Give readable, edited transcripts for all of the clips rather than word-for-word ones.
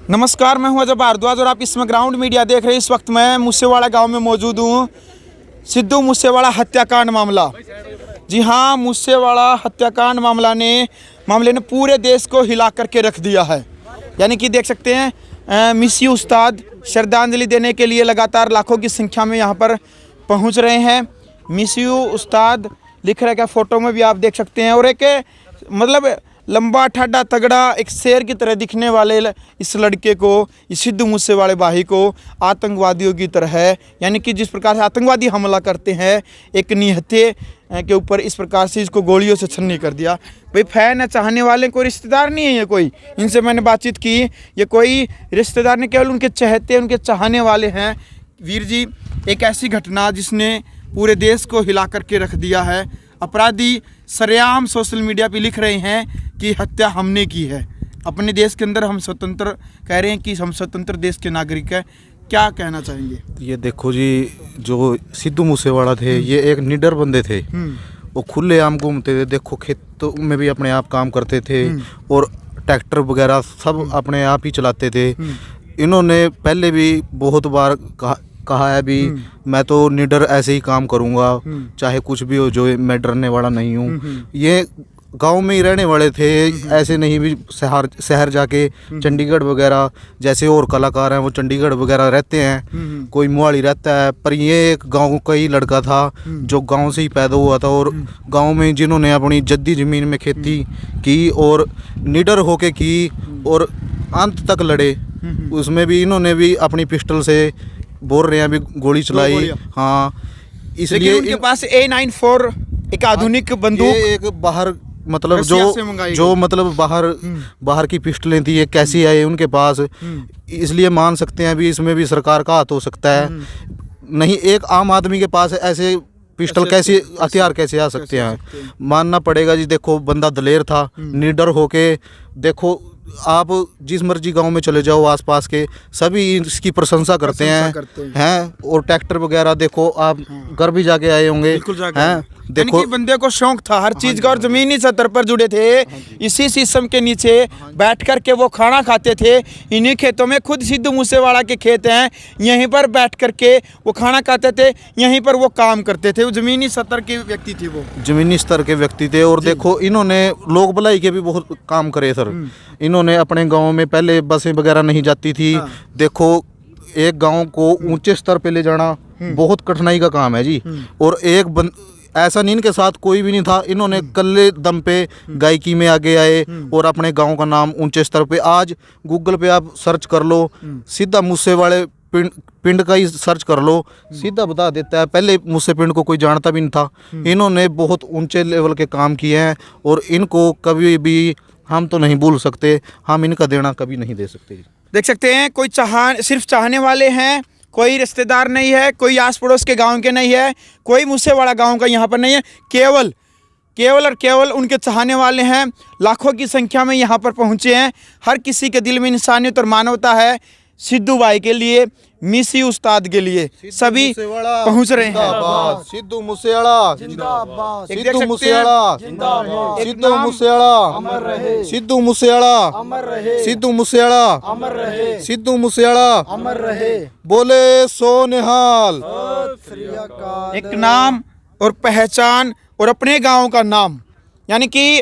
नमस्कार, मैं हूं अजय भारद्वाज और आप इसमें ग्राउंड मीडिया देख रहे हैं। इस वक्त मैं मूसेवाड़ा गांव में मौजूद हूं। सिद्धू मूसेवाड़ा हत्याकांड मामला, जी हां, मूसेवाड़ा हत्याकांड मामले ने पूरे देश को हिला करके रख दिया है। यानी कि देख सकते हैं मिसी उस्ताद श्रद्धांजलि देने के लिए लगातार लाखों की संख्या में यहां पर पहुंच रहे हैं। मिसी उस्ताद लिख रहे क्या, फ़ोटो में भी आप देख सकते हैं। और एक मतलब लंबा ठाडा तगड़ा एक शेर की तरह दिखने वाले इस लड़के को, इस सिद्धू मूसेवाले भाई को आतंकवादियों की तरह है, यानी कि जिस प्रकार से आतंकवादी हमला करते हैं एक निहत्थे के ऊपर, इस प्रकार से इसको गोलियों से छन्नी कर दिया। भाई फैन है, चाहने वाले, कोई रिश्तेदार नहीं है ये कोई। इनसे मैंने बातचीत की, ये कोई रिश्तेदार नहीं, केवल उनके चहेते, उनके चाहने वाले हैं। वीर जी, एक ऐसी घटना जिसने पूरे देश को हिला करके रख दिया है। अपराधी सरेआम सोशल मीडिया पे लिख रहे हैं कि हत्या हमने की है। अपने देश के अंदर हम स्वतंत्र कह रहे हैं कि हम स्वतंत्र देश के नागरिक हैं। क्या कहना चाहेंगे? ये देखो जी, जो सिद्धू मूसेवाला थे ये एक निडर बंदे थे। वो खुलेआम घूमते थे, देखो खेतों में भी अपने आप काम करते थे और ट्रैक्टर वगैरह सब अपने आप ही चलाते थे। इन्होंने पहले भी बहुत बार कहा है भी, मैं तो निडर ऐसे ही काम करूंगा चाहे कुछ भी हो, जो मैं डरने वाला नहीं हूँ। ये गांव में ही रहने वाले थे, ऐसे नहीं भी शहर जाके चंडीगढ़ वगैरह, जैसे और कलाकार हैं वो चंडीगढ़ वगैरह रहते हैं, कोई मोहाली रहता है। पर ये एक गांव का ही लड़का था जो गांव से ही पैदा हुआ था और गांव में जिन्होंने अपनी जद्दी ज़मीन में खेती की और निडर होके की और अंत तक लड़े। उसमें भी इन्होंने भी अपनी पिस्टल से बोल रहे हैं अभी गोली चलाई। हाँ, इसलिए उनके पास A94 एक आधुनिक बंदूक, एक बाहर मतलब जो मतलब बाहर की पिस्टलें थी, ये कैसी आई उनके पास, इसलिए मान सकते हैं भी इसमें भी सरकार का हाथ हो सकता है। नहीं, एक आम आदमी के पास ऐसे पिस्टल कैसे, हथियार कैसे आ सकते हैं? मानना पड़ेगा जी। देखो बंदा दलेर था, निडर होके, देखो आप जिस मर्जी गांव में चले जाओ, आसपास के सभी इसकी प्रशंसा करते हैं। और ट्रैक्टर वगैरह देखो, आप घर भी जाके आए होंगे हैं। देखो बंदे को शौक था हर चीज का और जमीनी सतह पर जुड़े थे। इसी शीशम के नीचे बैठ कर के वो खाना खाते थे। इन्हीं खेतों में, खुद सिद्धू मूसेवाला के खेत हैं, यहीं पर बैठ कर के वो खाना खाते थे, यहीं पर वो काम करते थे। वो जमीनी स्तर के व्यक्ति थे, वो जमीनी स्तर के व्यक्ति थे। और देखो इन्होंने लोक भलाई के भी बहुत काम करे सर। इन्होंने अपने गाँव में पहले बसें वगैरह नहीं जाती थी। देखो एक गाँव को ऊंचे स्तर पे ले जाना बहुत कठिनाई का काम है जी। और एक ऐसा नहीं, इनके साथ कोई भी नहीं था। इन्होंने कल्ले दम पे गायकी में आगे आए और अपने गांव का नाम ऊंचे स्तर पे, आज गूगल पे आप सर्च कर लो, सीधा मूसेवाले पिंड का ही सर्च कर लो, सीधा बता देता है। पहले मूसे पिंड को कोई जानता भी नहीं था। इन्होंने बहुत ऊंचे लेवल के काम किए हैं और इनको कभी भी हम तो नहीं भूल सकते, हम इनका देना कभी नहीं दे सकते। देख सकते हैं, कोई सिर्फ चाहने वाले हैं, कोई रिश्तेदार नहीं है, कोई आस पड़ोस के गांव के नहीं है, कोई मूसेवाड़ा गांव का यहाँ पर नहीं है। केवल उनके चाहने वाले हैं। लाखों की संख्या में यहाँ पर पहुँचे हैं। हर किसी के दिल में इंसानियत और मानवता है। सिद्धू भाई के लिए, मिसी उस्ताद के लिए सभी पहुंच रहे हैं। सिद्धू मूसेवाला जिंदाबाद, सिद्धू मूसेवाला जिंदाबाद, सिद्धू मूसेवाला अमर रहे, सिद्धू मूसेवाला अमर रहे, सिद्धू मूसेवाला अमर रहे, सिद्धू मूसेवाला अमर रहे। बोले सो निहाल। एक नाम और पहचान और अपने गांव का नाम, यानी कि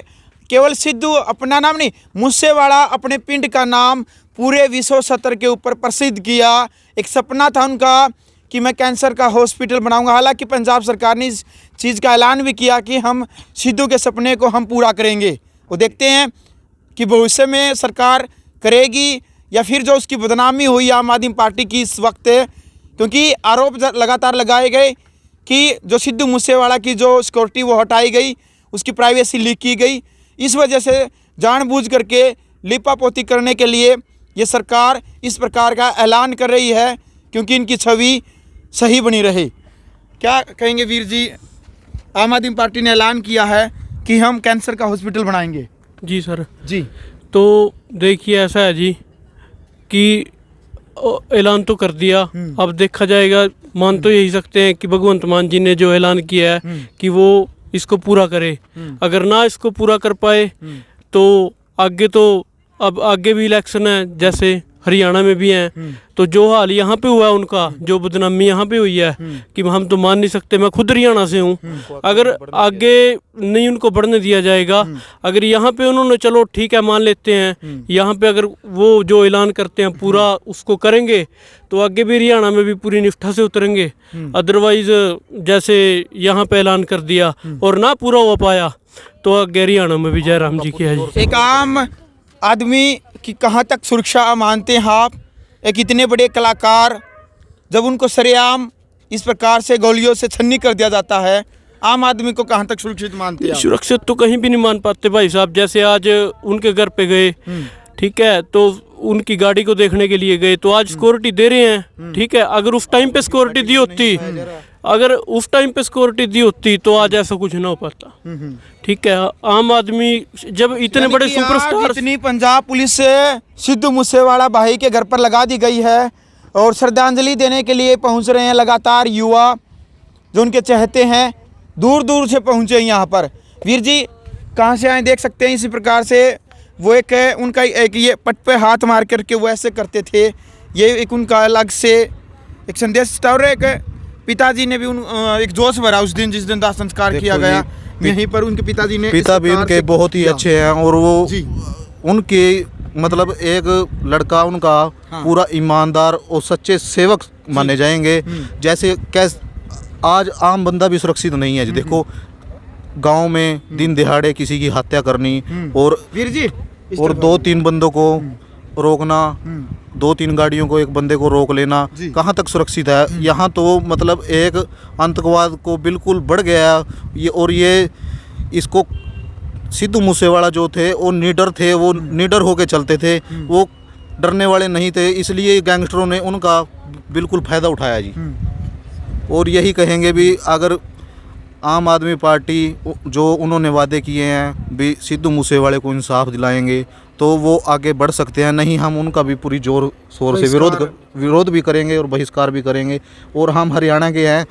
केवल सिद्धू अपना नाम नहीं, मूसेवाड़ा अपने पिंड का नाम पूरे विश्व स्तर के ऊपर प्रसिद्ध किया। एक सपना था उनका कि मैं कैंसर का हॉस्पिटल बनाऊंगा। हालांकि पंजाब सरकार ने इस चीज़ का ऐलान भी किया कि हम सिद्धू के सपने को हम पूरा करेंगे। वो देखते हैं कि भविष्य में सरकार करेगी या फिर जो उसकी बदनामी हुई आम आदमी पार्टी की इस वक्त, क्योंकि आरोप लगातार लगाए गए कि जो सिद्धू मूसेवाला की जो सिक्योरिटी वो हटाई गई, उसकी प्राइवेसी लीक की गई। इस वजह से जानबूझ करके लिपापोती करने के लिए ये सरकार इस प्रकार का ऐलान कर रही है, क्योंकि इनकी छवि सही बनी रहे। क्या कहेंगे वीर जी? आम आदमी पार्टी ने ऐलान किया है कि हम कैंसर का हॉस्पिटल बनाएंगे। जी सर जी, तो देखिए ऐसा है जी कि ऐलान तो कर दिया, अब देखा जाएगा। मान तो यही सकते हैं कि भगवंत मान जी ने जो ऐलान किया है कि वो इसको पूरा करे। अगर ना इसको पूरा कर पाए तो आगे तो अब आगे भी इलेक्शन है, जैसे हरियाणा में भी हैं। तो जो हाल यहाँ पे हुआ है उनका, जो बदनामी यहाँ पे हुई है कि हम तो मान नहीं सकते। मैं खुद हरियाणा से हूँ। अगर आगे नहीं उनको बढ़ने दिया जाएगा, अगर यहाँ पे उन्होंने चलो ठीक है मान लेते हैं, यहाँ पे अगर वो जो ऐलान करते हैं पूरा उसको करेंगे तो आगे भी हरियाणा में भी पूरी निष्ठा से उतरेंगे। अदरवाइज जैसे यहाँ पे ऐलान कर दिया और ना पूरा हो पाया तो आगे हरियाणा में भी जयराम जी की है जी। एक आम आदमी की कहाँ तक सुरक्षा मानते हैं आप? एक इतने बड़े कलाकार जब उनको सरेआम इस प्रकार से गोलियों से छन्नी कर दिया जाता है, आम आदमी को कहाँ तक सुरक्षित मानते हैं? सुरक्षित तो कहीं भी नहीं मान पाते भाई साहब। जैसे आज उनके घर पे गए, ठीक है, तो उनकी गाड़ी को देखने के लिए गए तो आज सिक्योरिटी दे रहे हैं, ठीक है। अगर उस टाइम पे सिक्योरिटी दी होती, अगर उस टाइम पे सिक्योरिटी दी होती तो आज ऐसा कुछ ना हो पाता, ठीक है। आम आदमी जब इतने बड़े सुपरस्टार, इतनी पंजाब पुलिस से सिद्धू मूसेवाला भाई के घर पर लगा दी गई है और श्रद्धांजलि देने के लिए पहुंच रहे हैं लगातार युवा जो उनके चाहते हैं, दूर दूर से पहुंचे यहाँ पर। वीर जी कहाँ से आए देख सकते हैं। इसी प्रकार से वो एक उनका एक ये पट पे हाथ मार करके वो ऐसे करते थे, ये एक उनका अलग से एक संदेश था। और एक पिताजी ने भी एक जोश भरा उस दिन जिस दिन दाह संस्कार किया गया, यहीं पर उनके पिताजी ने, पिता भी उनके बहुत ही अच्छे हैं और वो उनके मतलब एक लड़का उनका पूरा ईमानदार और सच्चे सेवक माने जाएंगे। जैसे आज आम बंदा भी सुरक्षित नहीं है जी। देखो गांव में दिन दिहाड़े किसी की हत्या करनी और वीर जी और 2-3 बंदों को रोकना, 2-3 गाड़ियों को एक बंदे को रोक लेना, कहाँ तक सुरक्षित है? यहाँ तो मतलब एक आतंकवाद को बिल्कुल बढ़ गया ये। और ये इसको सिद्धू मूसेवाला जो थे वो निडर थे, वो निडर होके चलते थे, वो डरने वाले नहीं थे, इसलिए गैंगस्टरों ने उनका बिल्कुल फ़ायदा उठाया जी। और यही कहेंगे भी अगर आम आदमी पार्टी जो उन्होंने वादे किए हैं भी सिद्धू मूसेवाले को इंसाफ दिलाएंगे तो वो आगे बढ़ सकते हैं, नहीं हम उनका भी पूरी जोर शोर से विरोध भी करेंगे और बहिष्कार भी करेंगे। और हम हरियाणा के हैं,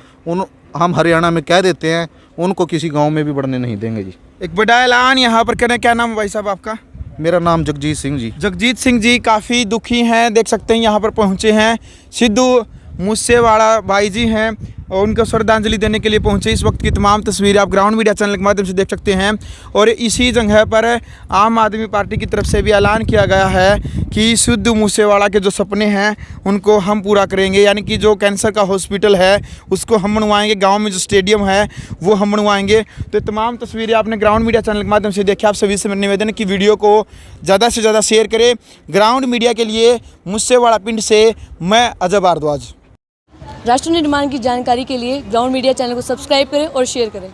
हम हरियाणा में कह देते हैं उनको किसी गांव में भी बढ़ने नहीं देंगे जी। एक बड़ा ऐलान यहाँ पर करें। क्या नाम है भाई साहब आपका? मेरा नाम जगजीत सिंह जी। जगजीत सिंह जी काफ़ी दुखी हैं, देख सकते हैं यहाँ पर पहुँचे हैं। सिद्धू मूसेवाला भाई जी हैं और उनको श्रद्धांजलि देने के लिए पहुंचे। इस वक्त की तमाम तस्वीरें आप ग्राउंड मीडिया चैनल के माध्यम से देख सकते हैं। और इसी जगह पर आम आदमी पार्टी की तरफ से भी ऐलान किया गया है कि सिद्धू मूसेवाला के जो सपने हैं उनको हम पूरा करेंगे, यानी कि जो कैंसर का हॉस्पिटल है उसको हम बनवाएंगे, गाँव में जो स्टेडियम है वो हम बनवाएंगे। तो तमाम तस्वीरें आपने ग्राउंड मीडिया चैनल के माध्यम से देखी। आप सभी से मेरा निवेदन है कि वीडियो को ज़्यादा से ज़्यादा शेयर करें। ग्राउंड मीडिया के लिए मूसेवाला पिंड से मैं अजय भारद्वाज। राष्ट्र निर्माण की जानकारी के लिए ग्राउंड मीडिया चैनल को सब्सक्राइब करें और शेयर करें।